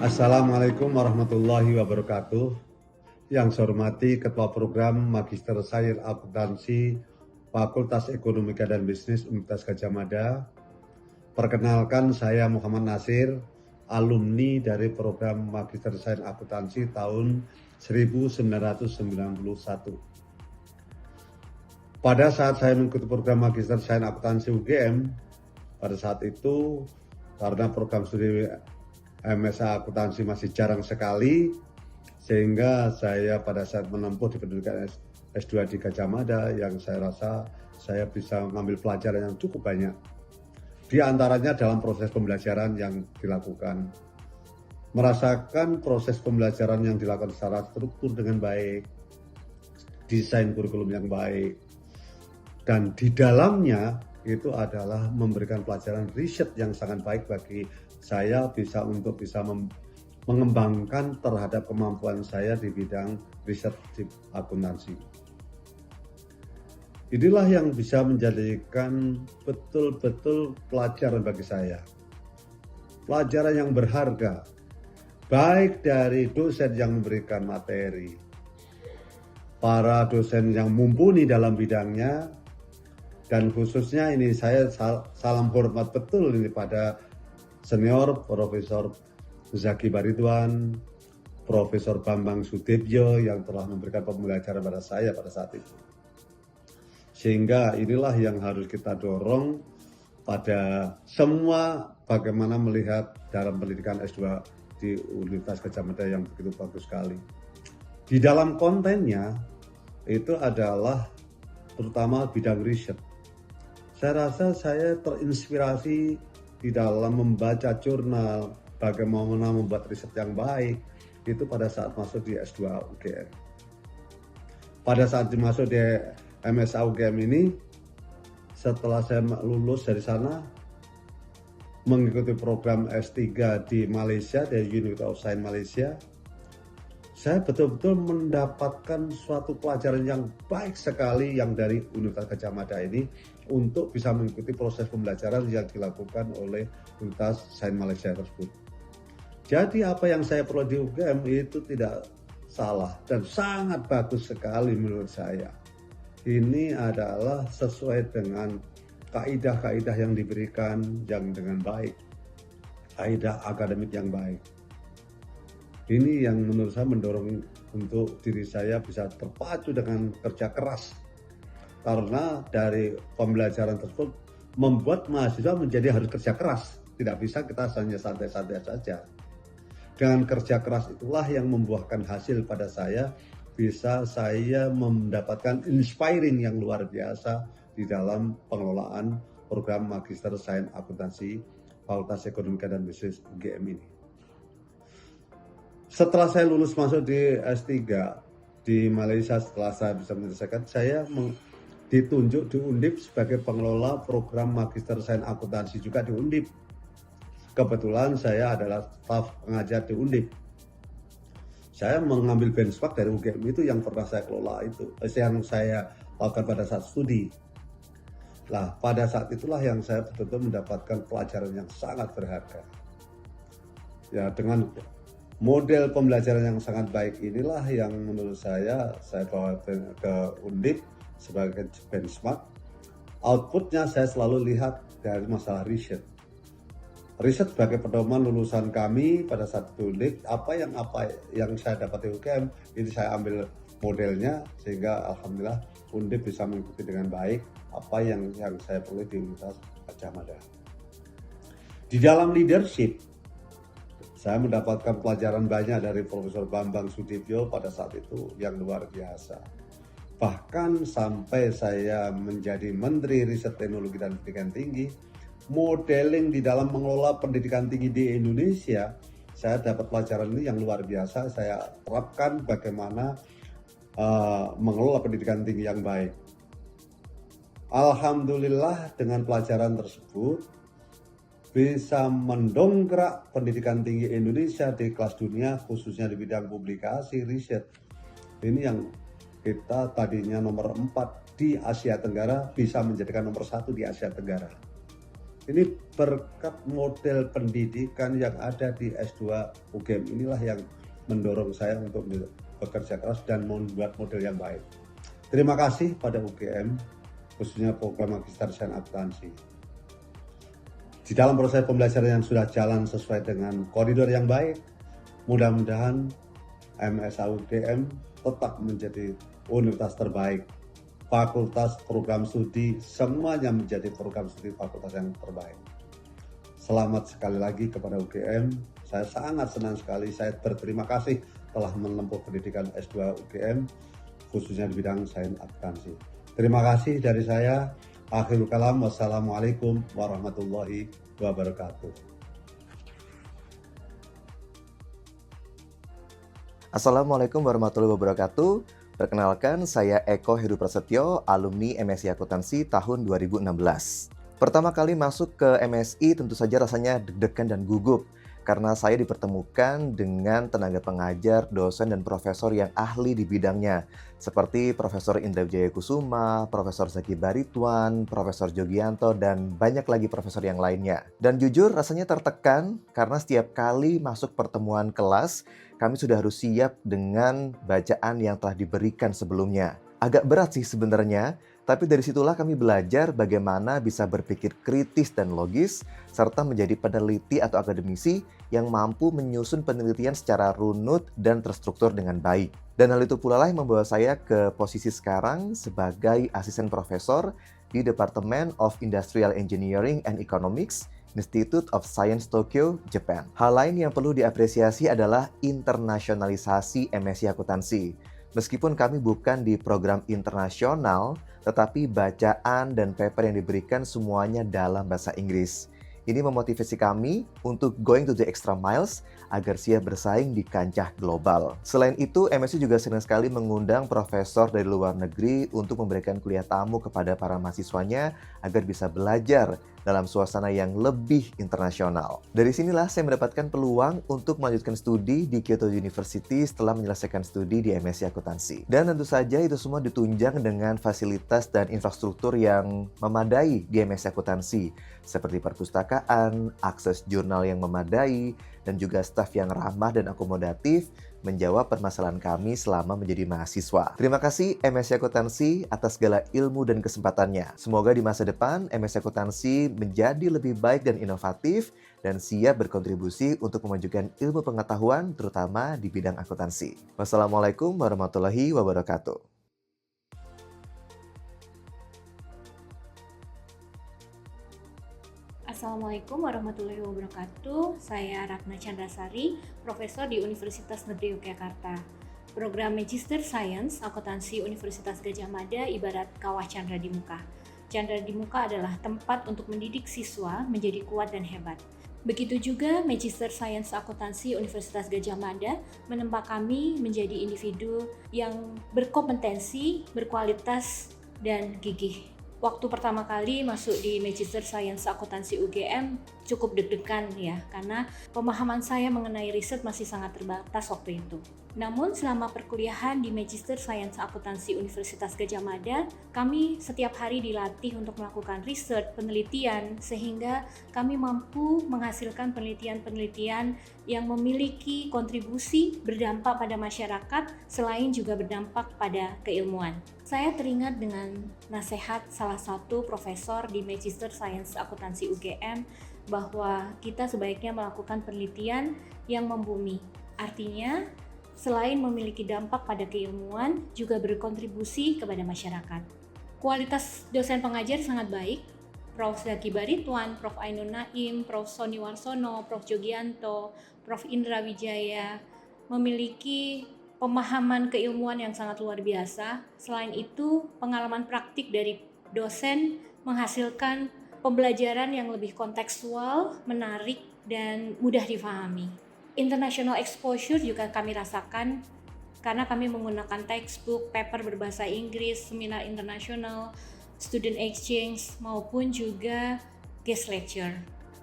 Assalamualaikum warahmatullahi wabarakatuh. Yang saya hormati Ketua Program Magister Sains Akuntansi Fakultas Ekonomika dan Bisnis Universitas Gadjah Mada. Perkenalkan, saya Muhammad Nasir, alumni dari program Magister Sains Akuntansi tahun 1991. Pada saat saya mengikuti program Magister Sains Akuntansi UGM, pada saat itu karena program studi MSA Akuntansi masih jarang sekali, sehingga saya pada saat menempuh di pendidikan S2 di Gadjah Mada, yang saya rasa saya bisa mengambil pelajaran yang cukup banyak. Di antaranya dalam proses pembelajaran yang dilakukan. Merasakan proses pembelajaran yang dilakukan secara struktur dengan baik, desain kurikulum yang baik, dan di dalamnya itu adalah memberikan pelajaran riset yang sangat baik bagi saya bisa mengembangkan terhadap kemampuan saya di bidang riset di akuntansi. Inilah yang bisa menjadikan betul-betul pelajaran bagi saya. Pelajaran yang berharga, baik dari dosen yang memberikan materi, para dosen yang mumpuni dalam bidangnya, dan khususnya ini saya salam hormat betul ini pada senior Profesor Zaki Baridwan, Profesor Bambang Sudibyo yang telah memberikan pembelajaran pada saya pada saat itu. Sehingga inilah yang harus kita dorong pada semua bagaimana melihat dalam pendidikan S2 di Universitas Gadjah Mada yang begitu bagus sekali. Di dalam kontennya itu adalah terutama bidang riset. Saya rasa saya terinspirasi di dalam membaca jurnal, bagaimana membuat riset yang baik, itu pada saat masuk di S2 UGM. Pada saat masuk di MSA UGM ini, setelah saya lulus dari sana, mengikuti program S3 di Malaysia, di University of Science Malaysia, saya betul-betul mendapatkan suatu pelajaran yang baik sekali yang dari Universitas Gadjah Mada ini untuk bisa mengikuti proses pembelajaran yang dilakukan oleh Universitas Sains Malaysia tersebut. Jadi apa yang saya peroleh di UGM itu tidak salah dan sangat bagus sekali menurut saya. Ini adalah sesuai dengan kaidah-kaidah yang diberikan yang dengan baik, kaidah akademik yang baik. Ini yang menurut saya mendorong untuk diri saya bisa terpacu dengan kerja keras. Karena dari pembelajaran tersebut membuat mahasiswa menjadi harus kerja keras. Tidak bisa kita hanya santai-santai saja. Dengan kerja keras itulah yang membuahkan hasil pada saya. Bisa saya mendapatkan inspiring yang luar biasa di dalam pengelolaan program Magister Sains Akuntansi Fakultas Ekonomika dan Bisnis UGM ini. Setelah saya lulus masuk di S3 di Malaysia, setelah saya bisa menyelesaikan, saya ditunjuk di Undip sebagai pengelola program Magister Sains Akuntansi juga di Undip. Kebetulan saya adalah staf pengajar di Undip. Saya mengambil benchmark dari UGM itu yang pernah saya kelola itu, yang saya lakukan pada saat studi. Nah, pada saat itulah yang saya betul-betul mendapatkan pelajaran yang sangat berharga. Ya, dengan model pembelajaran yang sangat baik inilah yang menurut saya bawa ke Undip sebagai benchmark. Outputnya saya selalu lihat dari masalah riset. Riset sebagai pedoman lulusan kami pada saat itu Undip, apa yang saya dapat di UGM, ini saya ambil modelnya sehingga alhamdulillah Undip bisa mengikuti dengan baik apa yang saya peroleh di Universitas Gadjah Mada. Di dalam leadership, saya mendapatkan pelajaran banyak dari Profesor Bambang Sudibyo pada saat itu yang luar biasa. Bahkan sampai saya menjadi Menteri Riset Teknologi dan Pendidikan Tinggi, modeling di dalam mengelola pendidikan tinggi di Indonesia, saya dapat pelajaran ini yang luar biasa. Saya terapkan bagaimana mengelola pendidikan tinggi yang baik. Alhamdulillah dengan pelajaran tersebut, bisa mendongkrak pendidikan tinggi Indonesia di kelas dunia, khususnya di bidang publikasi, riset. Ini yang kita tadinya nomor 4 di Asia Tenggara, bisa menjadikan nomor 1 di Asia Tenggara. Ini berkat model pendidikan yang ada di S2 UGM inilah yang mendorong saya untuk bekerja keras dan membuat model yang baik. Terima kasih pada UGM, khususnya program Magister Sains Akuntansi. Di dalam proses pembelajaran yang sudah jalan sesuai dengan koridor yang baik, mudah-mudahan MSA UGM tetap menjadi universitas terbaik. Fakultas program studi semuanya menjadi program studi fakultas yang terbaik. Selamat sekali lagi kepada UGM. Saya sangat senang sekali, saya berterima kasih telah menempuh pendidikan S2 UGM khususnya di bidang sains akuntansi. Terima kasih dari saya. Akhirul kalam, wassalamualaikum warahmatullahi wabarakatuh. Assalamualaikum warahmatullahi wabarakatuh. Perkenalkan, saya Eko Heru Prasetyo, alumni MSI Akuntansi tahun 2016. Pertama kali masuk ke MSI tentu saja rasanya deg-degan dan gugup, karena saya dipertemukan dengan tenaga pengajar, dosen, dan profesor yang ahli di bidangnya, seperti Profesor Indra Wijaya Kusuma, Profesor Zaki Baritwan, Profesor Jogianto, dan banyak lagi profesor yang lainnya. Dan jujur rasanya tertekan karena setiap kali masuk pertemuan kelas, kami sudah harus siap dengan bacaan yang telah diberikan sebelumnya. Agak berat sih sebenarnya, tapi dari situlah kami belajar bagaimana bisa berpikir kritis dan logis, serta menjadi peneliti atau akademisi yang mampu menyusun penelitian secara runut dan terstruktur dengan baik. Dan hal itu pula lah yang membawa saya ke posisi sekarang sebagai asisten profesor di Department of Industrial Engineering and Economics, Institute of Science Tokyo, Japan. Hal lain yang perlu diapresiasi adalah internasionalisasi MSI Akuntansi. Meskipun kami bukan di program internasional, tetapi bacaan dan paper yang diberikan semuanya dalam bahasa Inggris. Ini memotivasi kami untuk going to the extra miles agar siap bersaing di kancah global. Selain itu, MSI juga sering sekali mengundang profesor dari luar negeri untuk memberikan kuliah tamu kepada para mahasiswanya agar bisa belajar dalam suasana yang lebih internasional. Dari sinilah saya mendapatkan peluang untuk melanjutkan studi di Kyoto University setelah menyelesaikan studi di MSI Akuntansi. Dan tentu saja itu semua ditunjang dengan fasilitas dan infrastruktur yang memadai di MSI Akuntansi, seperti perpustakaan, akses jurnal yang memadai, dan juga staf yang ramah dan akomodatif menjawab permasalahan kami selama menjadi mahasiswa. Terima kasih MSI Akuntansi atas segala ilmu dan kesempatannya. Semoga di masa depan MSI Akuntansi menjadi lebih baik dan inovatif dan siap berkontribusi untuk memajukan ilmu pengetahuan terutama di bidang akuntansi. Wassalamualaikum warahmatullahi wabarakatuh. Assalamualaikum warahmatullahi wabarakatuh. Saya Ratna Chandrasari, Profesor di Universitas Negeri Yogyakarta. Program Magister Science Akuntansi Universitas Gadjah Mada ibarat kawah Chandra di muka. Chandra di muka adalah tempat untuk mendidik siswa menjadi kuat dan hebat. Begitu juga Magister Science Akuntansi Universitas Gadjah Mada menempa kami menjadi individu yang berkompetensi, berkualitas, dan gigih. Waktu pertama kali masuk di Magister Science Akuntansi UGM cukup deg-degan ya, karena pemahaman saya mengenai riset masih sangat terbatas waktu itu. Namun selama perkuliahan di Magister Science Akuntansi Universitas Gadjah Mada, kami setiap hari dilatih untuk melakukan riset, penelitian, sehingga kami mampu menghasilkan penelitian-penelitian yang memiliki kontribusi berdampak pada masyarakat, selain juga berdampak pada keilmuan. Saya teringat dengan nasihat salah satu profesor di Magister Science Akuntansi UGM bahwa kita sebaiknya melakukan penelitian yang membumi. Artinya, selain memiliki dampak pada keilmuan, juga berkontribusi kepada masyarakat. Kualitas dosen pengajar sangat baik. Prof. Zaki Baritwan, Prof. Ainun Naim, Prof. Sony Warsono, Prof. Jogianto, Prof. Indra Wijaya memiliki pemahaman keilmuan yang sangat luar biasa. Selain itu, pengalaman praktik dari dosen menghasilkan pembelajaran yang lebih kontekstual, menarik, dan mudah difahami. International exposure juga kami rasakan karena kami menggunakan textbook, paper berbahasa Inggris, seminar internasional, student exchange, maupun juga guest lecture.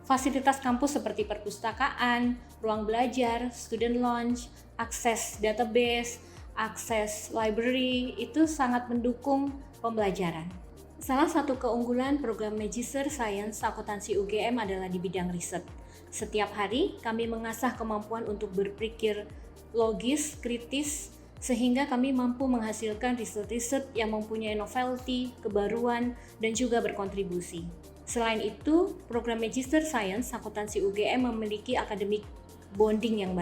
Fasilitas kampus seperti perpustakaan, ruang belajar, student lounge, akses database, akses library itu sangat mendukung pembelajaran. Salah satu keunggulan program Magister Science Akuntansi UGM adalah di bidang riset. Setiap hari kami mengasah kemampuan untuk berpikir logis, kritis, sehingga kami mampu menghasilkan riset-riset yang mempunyai novelty, kebaruan, dan juga berkontribusi. Selain itu, program Magister Science Akuntansi UGM memiliki academic bonding yang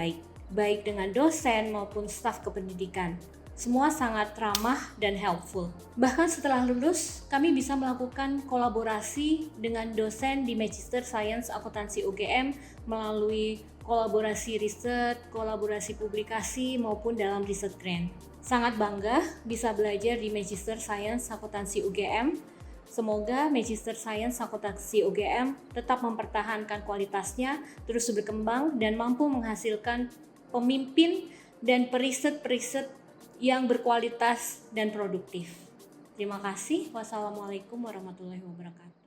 baik dengan dosen maupun staf kependidikan. Semua sangat ramah dan helpful. Bahkan setelah lulus, kami bisa melakukan kolaborasi dengan dosen di Magister Science Akuntansi UGM melalui kolaborasi riset, kolaborasi publikasi, maupun dalam riset grant. Sangat bangga bisa belajar di Magister Science Akuntansi UGM. Semoga Magister Science Akuntansi UGM tetap mempertahankan kualitasnya, terus berkembang, dan mampu menghasilkan pemimpin dan periset-periset yang berkualitas dan produktif. Terima kasih. Wassalamualaikum warahmatullahi wabarakatuh.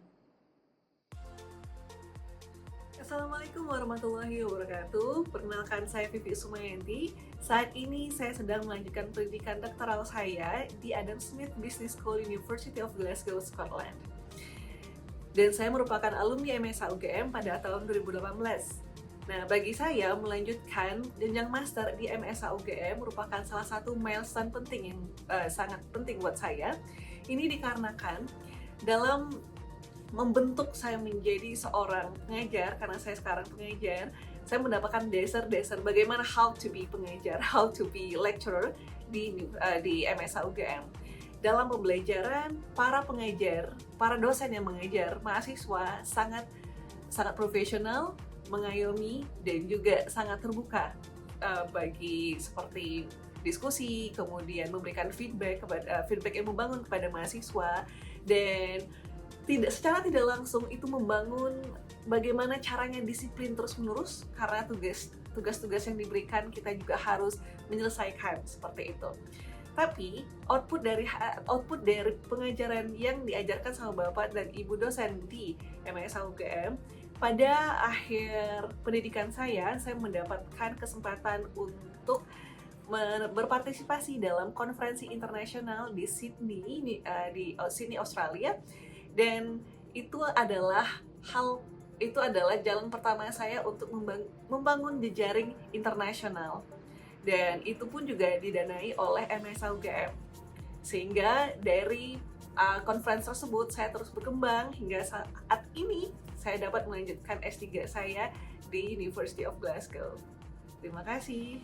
Assalamualaikum warahmatullahi wabarakatuh. Perkenalkan, saya Vivi Sumayanti. Saat ini saya sedang melanjutkan pendidikan doktoral saya di Adam Smith Business School, University of Glasgow, Scotland. Dan saya merupakan alumni MSA UGM pada tahun 2018. Nah, bagi saya melanjutkan jenjang master di MSA UGM merupakan salah satu milestone penting yang sangat penting buat saya. Ini dikarenakan dalam membentuk saya menjadi seorang pengajar, karena saya sekarang pengajar, saya mendapatkan dasar-dasar bagaimana how to be pengajar, how to be lecturer di MSA UGM. Dalam pembelajaran, para pengajar, para dosen yang mengajar mahasiswa sangat profesional, mengayomi, dan juga sangat terbuka bagi seperti diskusi, kemudian memberikan feedback yang membangun kepada mahasiswa, dan secara tidak langsung itu membangun bagaimana caranya disiplin terus-menerus, karena tugas-tugas yang diberikan kita juga harus menyelesaikan seperti itu. Tapi output dari pengajaran yang diajarkan sama Bapak dan Ibu dosen di MSA UGM, pada akhir pendidikan saya mendapatkan kesempatan untuk berpartisipasi dalam konferensi internasional di Sydney, Sydney, Australia, dan itu adalah jalan pertama saya untuk membangun jejaring internasional, dan itu pun juga didanai oleh MSA UGM, sehingga dari konferensi tersebut saya terus berkembang hingga saat ini saya dapat melanjutkan S3 saya di University of Glasgow. Terima kasih.